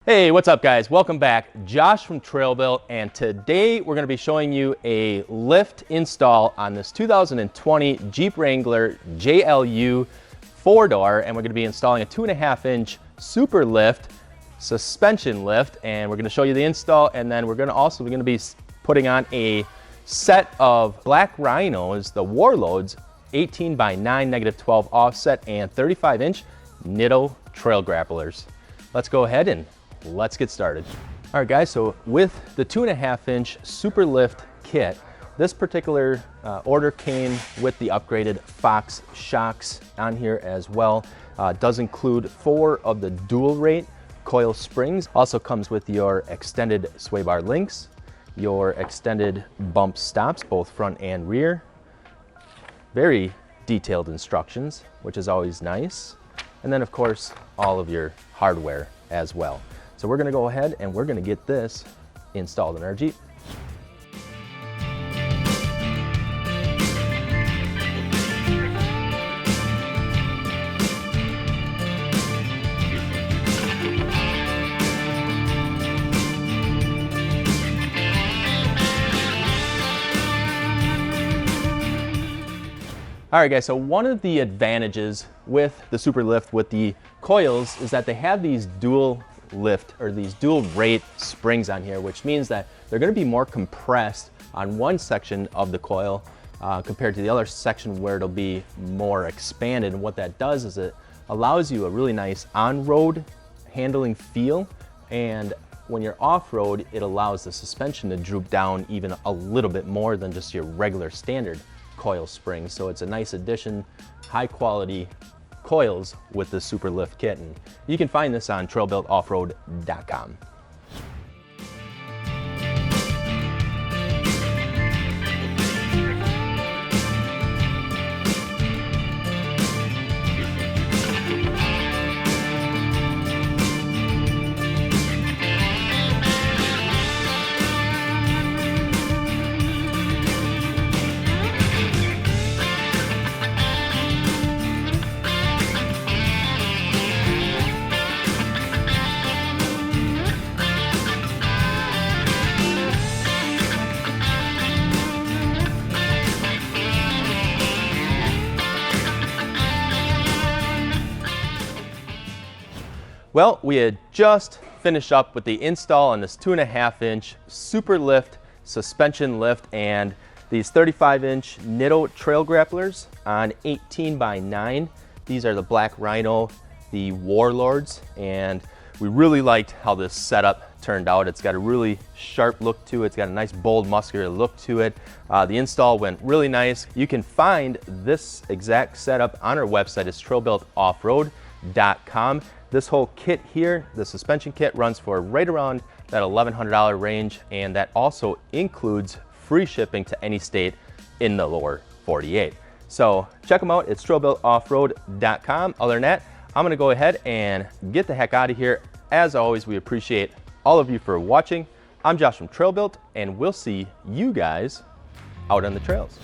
Hey, what's up guys? Welcome back. Josh from TrailBuilt, and today we're going to be showing you a lift install on this 2020 Jeep Wrangler JLU 4-door, and we're going to be installing a 2.5-inch SuperLift Suspension lift, and we're going to show you the install, and then we're going to be putting on a set of Black Rhinos, the Warlords, 18 by 9 -12 offset and 35-inch Nitto trail grapplers. Let's go ahead and let's get started. All right guys, so with the 2.5-inch SuperLift kit, this particular order came with the upgraded Fox shocks on here as well. Does include 4 of the dual rate coil springs. Also comes with your extended sway bar links, your extended bump stops, both front and rear. Very detailed instructions, which is always nice. And then of course, all of your hardware as well. So we're gonna go ahead and we're gonna get this installed in our Jeep. All right guys, so one of the advantages with the SuperLift with the coils is that they have these dual lift or these dual rate springs on here, which means that they're going to be more compressed on one section of the coil compared to the other section where it'll be more expanded. And what that does is it allows you a really nice on-road handling feel, and when you're off-road, it allows the suspension to droop down even a little bit more than just your regular standard coil springs. So it's a nice addition, high quality coils with the SuperLift kit, and you can find this on trailbuiltoffroad.com. Well, we had just finished up with the install on this 2.5-inch SuperLift suspension lift and these 35-inch Nitto trail grapplers on 18 by 9. These are the Black Rhino, the Warlords, and we really liked how this setup turned out. It's got a really sharp look to it. It's got a nice bold muscular look to it. The install went really nice. You can find this exact setup on our website. It's trailbuiltoffroad.com. This whole kit here, the suspension kit, runs for right around that $1,100 range, and that also includes free shipping to any state in the lower 48. So check them out, it's trailbuiltoffroad.com. Other than that, I'm gonna go ahead and get the heck out of here. As always, we appreciate all of you for watching. I'm Josh from TrailBuilt, and we'll see you guys out on the trails.